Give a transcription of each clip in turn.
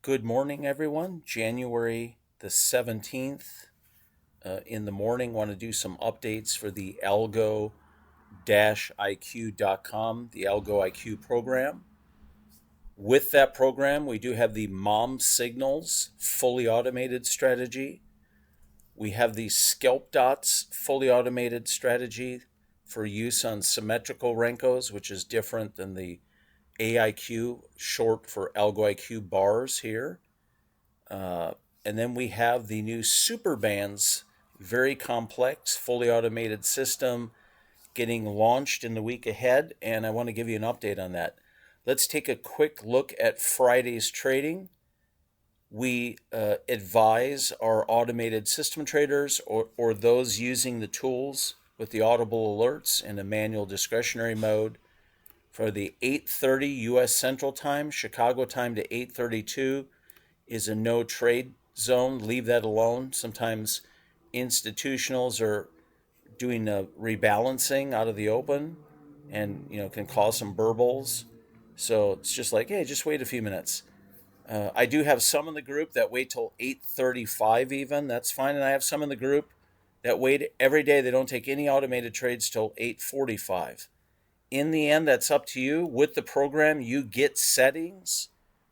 Good morning, everyone. January the 17th in the morning. Want to do some updates for the algo-iq.com, the Algo IQ program. With that program, we do have the mom signals fully automated strategy. We have the scalp dots fully automated strategy for use on symmetrical Renkos, which is different than the AIQ, short for Algo IQ bars here. Uh, and then we have the new super bands, very complex, fully automated system getting launched in the week ahead. And I want to give you an update on that. Let's take a quick look at Friday's trading. We advise our automated system traders or those using the tools with the audible alerts in a manual discretionary mode for the 8:30 U.S. Central Time, Chicago time to 8:32 is a no trade zone. Leave that alone. Sometimes institutionals are doing a rebalancing out of the open and can cause some burbles. So it's just like, hey, just wait a few minutes. I do have some in the group that wait till 8:35 even. That's fine. And I have some in the group that wait every day. They don't take any automated trades till 8:45. In the end, that's up to you. With the program, you get settings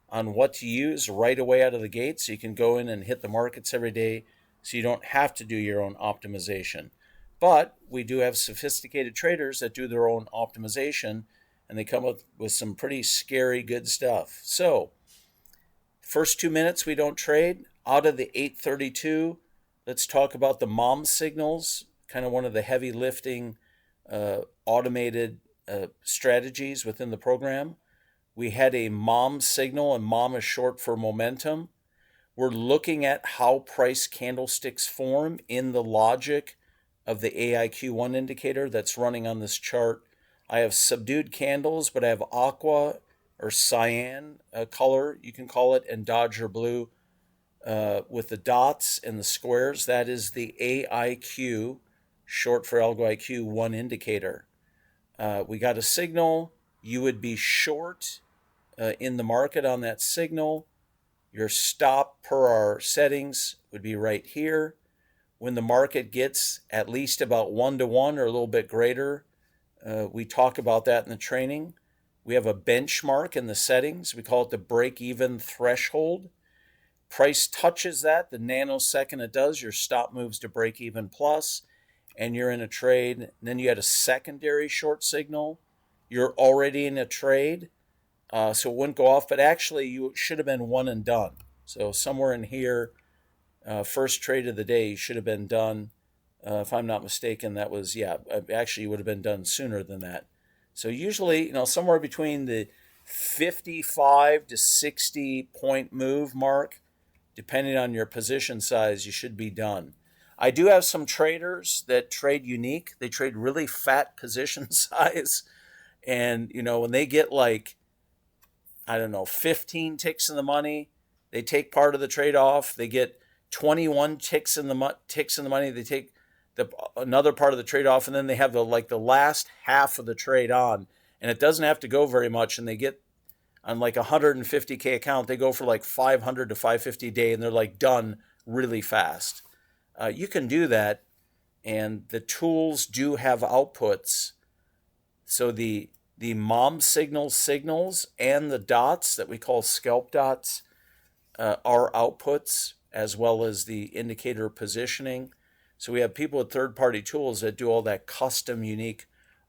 on what to use right away out of the gate, so you can go in and hit the markets every day so you don't have to do your own optimization. But we do have sophisticated traders that do their own optimization, and they come up with some pretty scary good stuff. So first 2 minutes we don't trade. Out of the 8:32, let's talk about the mom signals, kind of one of the heavy lifting automated strategies within the program. We had a mom signal, and mom is short for momentum. We're looking at how price candlesticks form in the logic of the AIQ1 indicator that's running on this chart. I have subdued candles, but I have aqua or cyan color, you can call it, and Dodger blue with the dots and the squares. That is the AIQ, short for Algo IQ 1 indicator. We got a signal. You would be short in the market on that signal. Your stop per our settings would be right here. When the market gets at least about 1 to 1 or a little bit greater, we talk about that in the training. We have a benchmark in the settings. We call it the break-even threshold. Price touches that. The nanosecond it does, your stop moves to break-even plus, and you're in a trade. And then you had a secondary short signal. You're already in a trade. So it wouldn't go off, but actually you should have been one and done. So somewhere in here, first trade of the day, you should have been done. If I'm not mistaken, that was, actually you would have been done sooner than that. So usually, somewhere between the 55 to 60 point move mark, depending on your position size, you should be done. I do have some traders that trade unique. They trade really fat position size. And, when they get like, 15 ticks in the money. They take part of the trade off. They get 21 ticks in the money. They take another part of the trade off, and then they have the last half of the trade on, and it doesn't have to go very much. And they get on like a 150K account, they go for like 500 to 550 a day, and they're like done really fast. You can do that, and the tools do have outputs. So the mom signals and the dots that we call scalp dots are outputs, as well as the indicator positioning. So we have people with third-party tools that do all that custom, unique,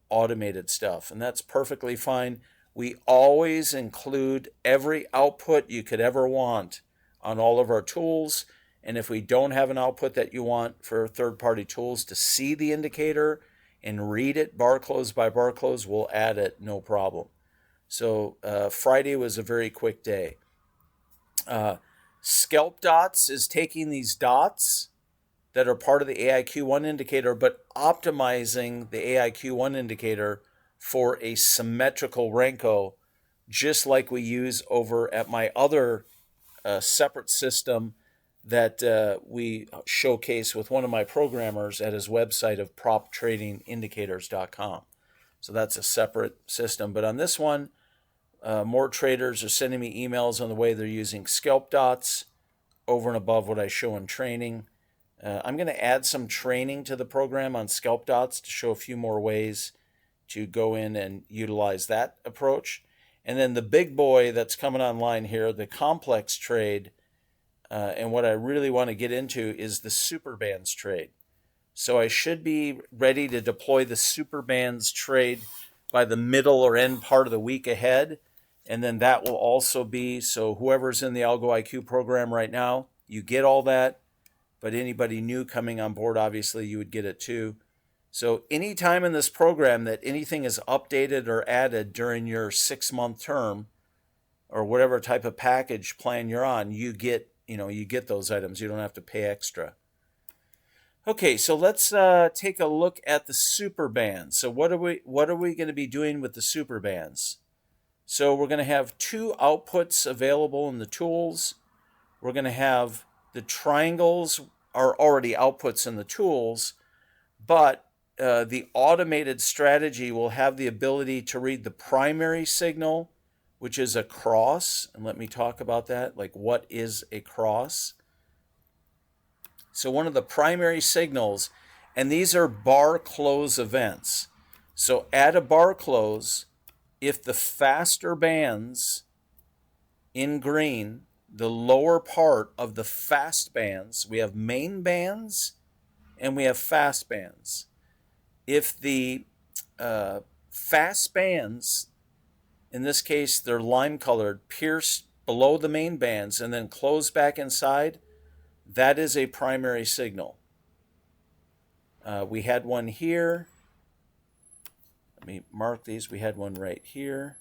automated stuff, and that's perfectly fine. We always include every output you could ever want on all of our tools, and if we don't have an output that you want for third-party tools to see the indicator and read it bar close by bar close, we'll add it, no problem. So Friday was a very quick day. Scalp dots is taking these dots that are part of the AIQ1 indicator, but optimizing the AIQ1 indicator for a symmetrical Renko, just like we use over at my other separate system that we showcase with one of my programmers at his website of proptradingindicators.com. So that's a separate system. But on this one, More traders are sending me emails on the way they're using scalp dots over and above what I show in training. I'm going to add some training to the program on scalp dots to show a few more ways to go in and utilize that approach. And then the big boy that's coming online here, the complex trade, and what I really want to get into is the super bands trade. So I should be ready to deploy the super bands trade by the middle or end part of the week ahead. And then that will also be, so whoever's in the Algo IQ program right now, you get all that. But anybody new coming on board, obviously, you would get it too. So anytime in this program that anything is updated or added during your 6-month term or whatever type of package plan you're on, you get those items. You don't have to pay extra. Okay, so let's take a look at the super bands. So what are we going to be doing with the super bands? So we're going to have 2 outputs available in the tools. We're going to have the triangles are already outputs in the tools, but the automated strategy will have the ability to read the primary signal, which is a cross. And let me talk about that. Like, what is a cross? So one of the primary signals, and these are bar close events. So at a bar close, if the faster bands in green, the lower part of the fast bands, we have main bands and we have fast bands. If the fast bands, in this case they're lime colored, pierce below the main bands and then close back inside, that is a primary signal. We had one here. Let me mark these. We had one right here.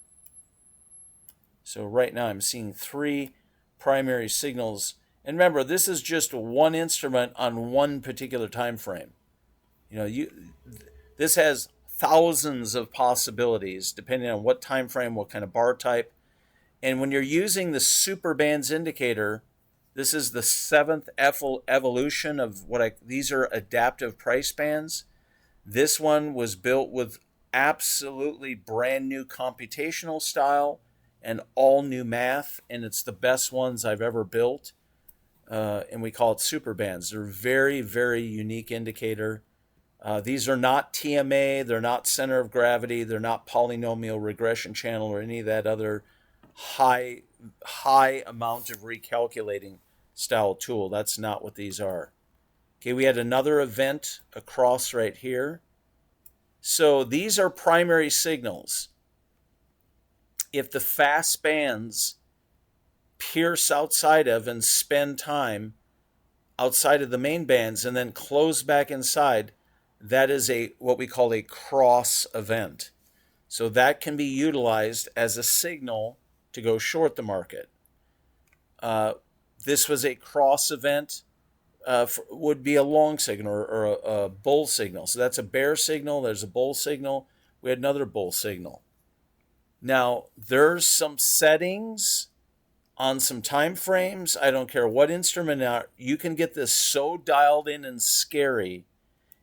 So right now I'm seeing 3 primary signals. And remember, this is just one instrument on one particular time frame. This has thousands of possibilities depending on what time frame, what kind of bar type. And when you're using the super bands indicator, this is the 7th evolution of these are adaptive price bands. This one was built with absolutely brand new computational style and all new math, and it's the best ones I've ever built. And we call it super bands. They're very, very unique indicator. These are not TMA, they're not center of gravity, they're not polynomial regression channel or any of that other high amount of recalculating style tool. That's not what these are. Okay, we had another event across right here. So these are primary signals. If the fast bands pierce outside of and spend time outside of the main bands and then close back inside, that is what we call a cross event. So that can be utilized as a signal to go short the market. This was a cross event, would be a long signal or a bull signal. So that's a bear signal. There's a bull signal. We had another bull signal. Now, there's some settings on some time frames. I don't care what instrument you can get this so dialed in and scary.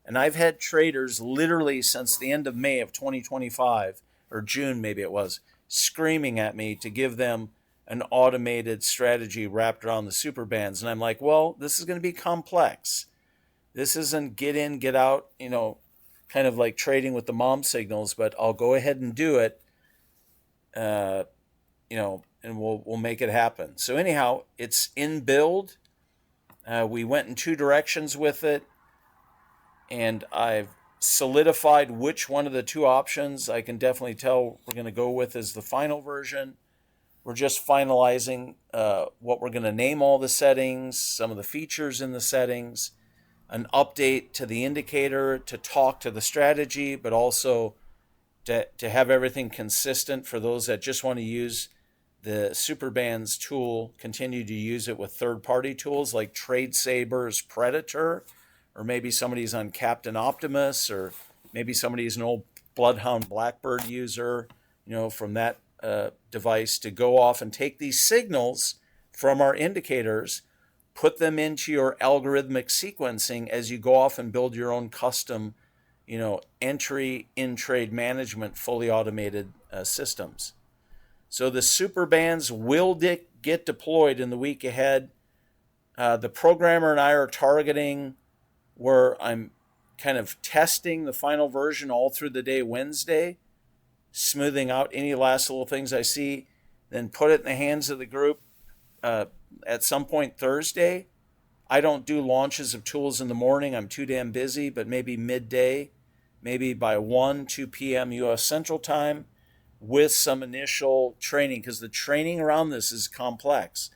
And I've had traders literally since the end of May of 2025, or June maybe it was, screaming at me to give them an automated strategy wrapped around the super bands. And I'm like, well, this is going to be complex. This isn't get in, get out, kind of like trading with the mom signals, but I'll go ahead and do it, and we'll make it happen. So anyhow, it's in build. We went in 2 directions with it, and I've solidified which one of the 2 options I can definitely tell we're going to go with is the final version. We're just finalizing what we're going to name all the settings, some of the features in the settings, an update to the indicator to talk to the strategy, but also to have everything consistent for those that just want to use the Superbands tool, continue to use it with third-party tools like TradeSaber's Predator, or maybe somebody's on Captain Optimus, or maybe somebody's an old Bloodhound Blackbird user, from that device to go off and take these signals from our indicators, put them into your algorithmic sequencing as you go off and build your own custom, entry in trade management, fully automated systems. So the super bands will get deployed in the week ahead. The programmer and I are targeting where I'm kind of testing the final version all through the day Wednesday, smoothing out any last little things I see, then put it in the hands of the group at some point Thursday. I don't do launches of tools in the morning. I'm too damn busy, but maybe midday, maybe by 1, 2 p.m. U.S. Central Time with some initial training, because the training around this is complex.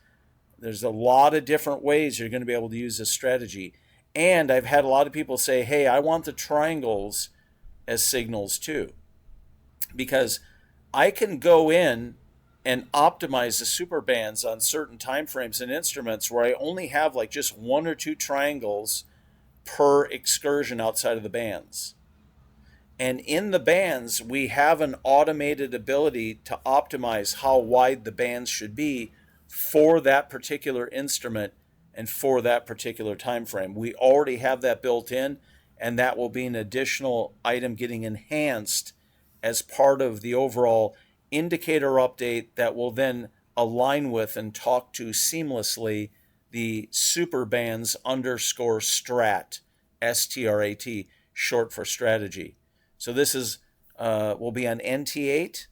There's a lot of different ways you're going to be able to use this strategy. And I've had a lot of people say, hey, I want the triangles as signals too, because I can go in and optimize the super bands on certain time frames and instruments where I only have like just 1 or 2 triangles per excursion outside of the bands. And in the bands, we have an automated ability to optimize how wide the bands should be for that particular instrument and for that particular time frame. We already have that built in, and that will be an additional item getting enhanced as part of the overall indicator update that will then align with and talk to seamlessly the super bands underscore strat, STRAT, short for strategy. So this is will be on NT8,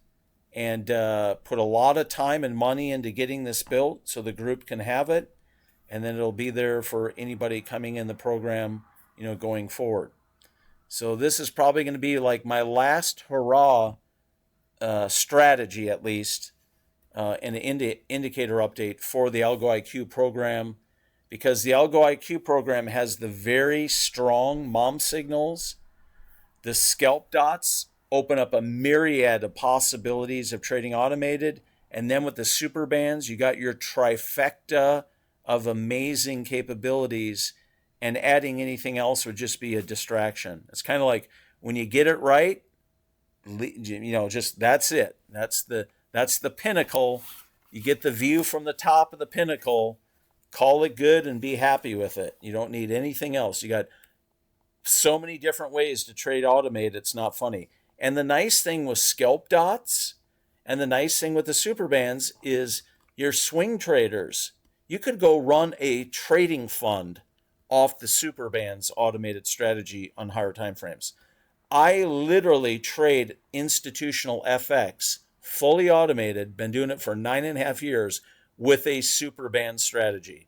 and put a lot of time and money into getting this built so the group can have it, and then it'll be there for anybody coming in the program, going forward. So this is probably going to be like my last hurrah strategy, at least, an indicator update for the Algo IQ program, because the Algo IQ program has the very strong mom signals. The scalp dots open up a myriad of possibilities of trading automated. And then with the super bands, you got your trifecta of amazing capabilities, and adding anything else would just be a distraction. It's kind of like when you get it right, just that's it. That's the pinnacle. You get the view from the top of the pinnacle, call it good and be happy with it. You don't need anything else. You got so many different ways to trade automate, it's not funny. And the nice thing with scalp dots and the nice thing with the super bands is your swing traders. You could go run a trading fund off the super bands automated strategy on higher time frames. I literally trade institutional FX fully automated, been doing it for 9.5 years with a super band strategy.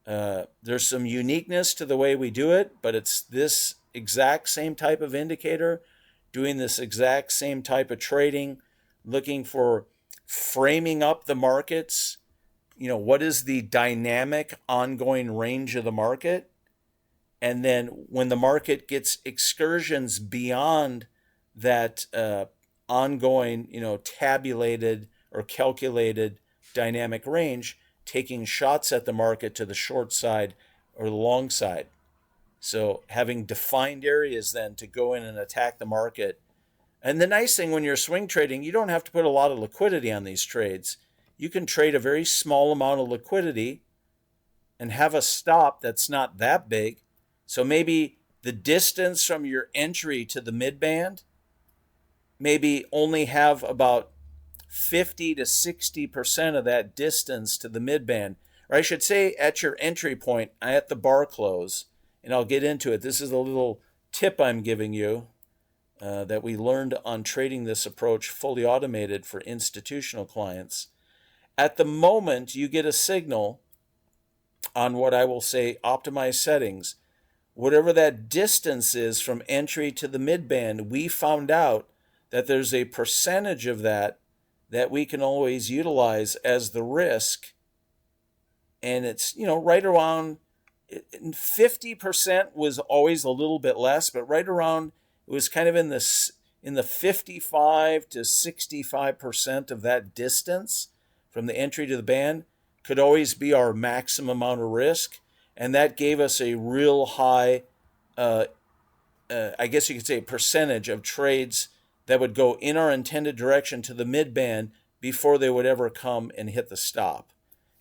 There's some uniqueness to the way we do it, but it's this exact same type of indicator, doing this exact same type of trading, looking for framing up the markets. What is the dynamic ongoing range of the market? And then when the market gets excursions beyond that ongoing, tabulated or calculated dynamic range, taking shots at the market to the short side or the long side. So having defined areas then to go in and attack the market. And the nice thing when you're swing trading, you don't have to put a lot of liquidity on these trades. You can trade a very small amount of liquidity and have a stop that's not that big. So maybe the distance from your entry to the midband, maybe only have about 50 to 60% of that distance to the midband. Or I should say at your entry point at the bar close, and I'll get into it. This is a little tip I'm giving you that we learned on trading this approach fully automated for institutional clients. At the moment you get a signal on what I will say optimized settings, whatever that distance is from entry to the midband, we found out that there's a percentage of that we can always utilize as the risk. And it's, right around 50% was always a little bit less, but right around, it was kind of in the 55 to 65% of that distance from the entry to the band could always be our maximum amount of risk. And that gave us a real high, I guess you could say, percentage of trades that would go in our intended direction to the midband before they would ever come and hit the stop.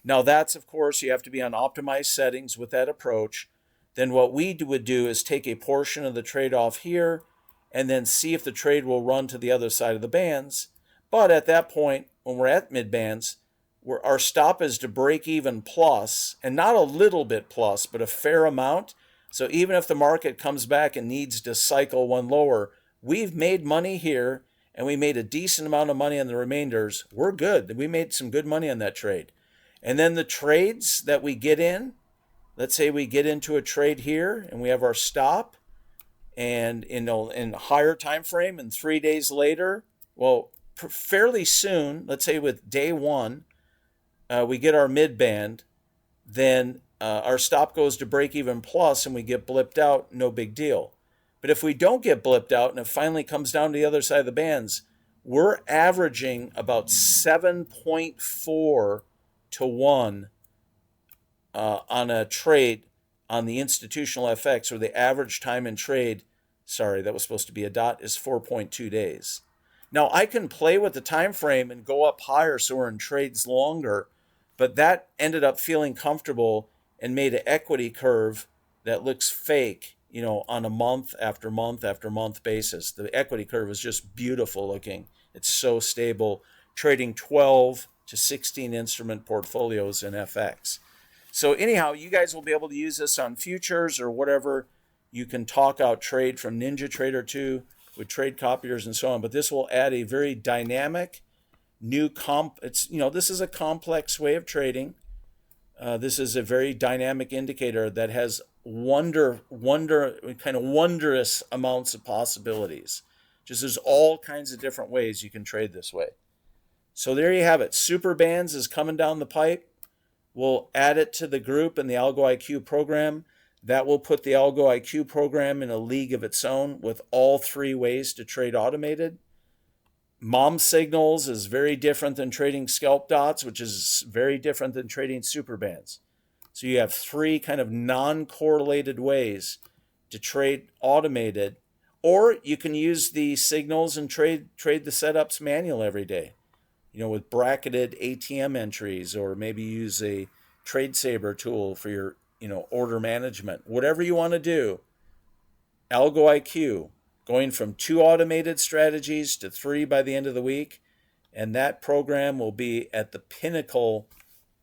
Now that's, of course, you have to be on optimized settings with that approach. Then what we would do is take a portion of the trade off here and then see if the trade will run to the other side of the bands. But at that point, when we're at mid bands, where our stop is to break even plus, and not a little bit plus, but a fair amount. So even if the market comes back and needs to cycle one lower, we've made money here and we made a decent amount of money on the remainders. We're good. We made some good money on that trade. And then the trades that we get in, let's say we get into a trade here and we have our stop, and in a higher time frame, and 3 days later, well, fairly soon, let's say with day one, we get our mid band, then our stop goes to break even plus and we get blipped out, no big deal. But if we don't get blipped out and it finally comes down to the other side of the bands, we're averaging about 7.4 to 1 on a trade on the institutional FX, or the average time in trade, sorry, that was supposed to be a dot, is 4.2 days. Now I can play with the time frame and go up higher so we're in trades longer, but that ended up feeling comfortable and made an equity curve that looks fake, on a month after month after month basis. The equity curve is just beautiful looking. It's so stable, trading 12 to 16 instrument portfolios in FX. So anyhow, you guys will be able to use this on futures or whatever. You can talk out trade from NinjaTrader 2 with trade copiers and so on. But this will add a very dynamic new this is a complex way of trading. This is a very dynamic indicator that has wondrous amounts of possibilities. Just there's all kinds of different ways you can trade this way. So there you have it. Super bands is coming down the pipe. We'll add it to the group in the Algo IQ program. That will put the Algo IQ program in a league of its own with all three ways to trade automated. Mom signals is very different than trading scalp dots, which is very different than trading super bands. So you have three kind of non-correlated ways to trade automated, or you can use the signals and trade the setups manual every day, with bracketed ATM entries, or maybe use a trade saver tool for your, order management. Whatever you want to do, Algo IQ, going from 2 automated strategies to 3 by the end of the week, and that program will be at the pinnacle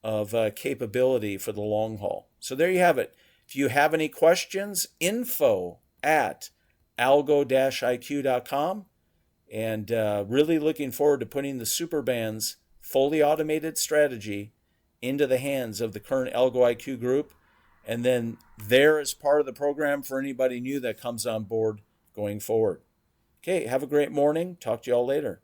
of capability for the long haul. So there you have it. If you have any questions, info@algo-iq.com, and really looking forward to putting the super bands fully automated strategy into the hands of the current Algo IQ group, and then there is part of the program for anybody new that comes on board going forward. Okay, have a great morning. Talk to you all later.